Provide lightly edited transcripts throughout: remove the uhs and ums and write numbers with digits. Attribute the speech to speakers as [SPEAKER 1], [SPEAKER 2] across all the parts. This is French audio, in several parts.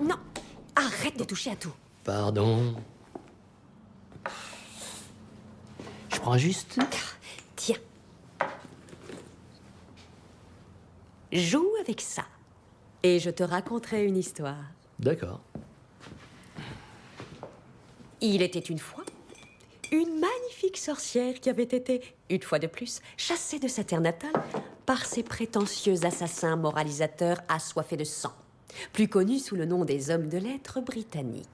[SPEAKER 1] Non, arrête de toucher à tout.
[SPEAKER 2] Pardon. Je prends juste...
[SPEAKER 1] Tiens. Joue avec ça. Et je te raconterai une histoire.
[SPEAKER 2] D'accord.
[SPEAKER 1] Il était une fois une magnifique sorcière qui avait été, une fois de plus, chassée de sa terre natale par ces prétentieux assassins moralisateurs assoiffés de sang, plus connus sous le nom des hommes de lettres britanniques.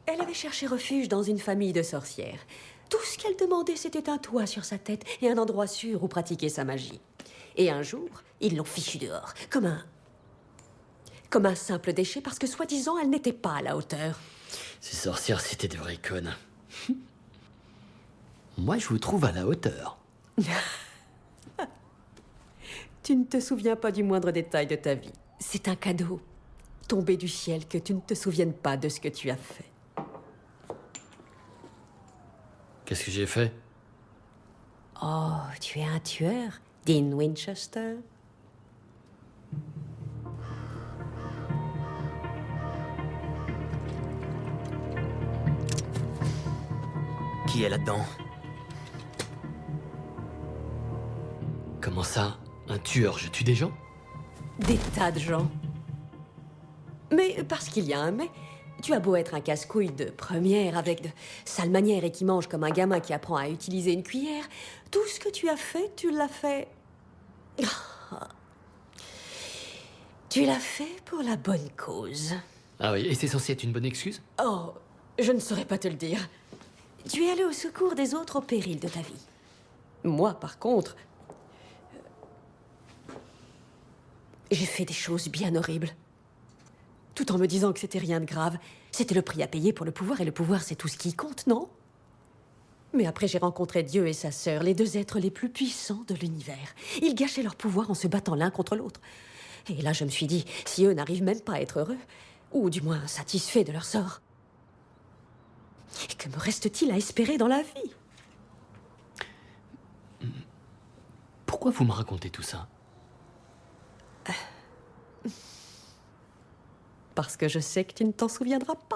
[SPEAKER 1] Elle avait cherché refuge dans une famille de sorcières. Tout ce qu'elle demandait, c'était un toit sur sa tête et un endroit sûr où pratiquer sa magie. Et un jour, ils l'ont fichue dehors, comme un simple déchet, parce que soi-disant, elle n'était pas à la hauteur.
[SPEAKER 2] Ces sorcières, c'était des vraies connes. Moi, je vous trouve à la hauteur.
[SPEAKER 1] Tu ne te souviens pas du moindre détail de ta vie. C'est un cadeau tombé du ciel que tu ne te souviennes pas de ce que tu as fait.
[SPEAKER 2] Qu'est-ce que j'ai fait?
[SPEAKER 1] Oh, tu es un tueur, Dean Winchester.
[SPEAKER 3] Qui est là-dedans?
[SPEAKER 2] Comment ça? Un tueur, je tue des gens?
[SPEAKER 1] Des tas de gens. Mais parce qu'il y a un mais, tu as beau être un casse-couille de première avec de sales manières et qui mange comme un gamin qui apprend à utiliser une cuillère, tout ce que tu as fait, tu l'as fait... Tu l'as fait pour la bonne cause.
[SPEAKER 2] Ah oui, et c'est censé être une bonne excuse?
[SPEAKER 1] Oh, je ne saurais pas te le dire. Tu es allé au secours des autres au péril de ta vie. Moi, par contre, j'ai fait des choses bien horribles. Tout en me disant que c'était rien de grave. C'était le prix à payer pour le pouvoir, et le pouvoir, c'est tout ce qui compte, non? Mais après, j'ai rencontré Dieu et sa sœur, les deux êtres les plus puissants de l'univers. Ils gâchaient leur pouvoir en se battant l'un contre l'autre. Et là, je me suis dit, si eux n'arrivent même pas à être heureux, ou du moins satisfaits de leur sort, que me reste-t-il à espérer dans la vie?
[SPEAKER 2] Pourquoi vous me racontez tout ça?
[SPEAKER 1] Parce que je sais que tu ne t'en souviendras pas.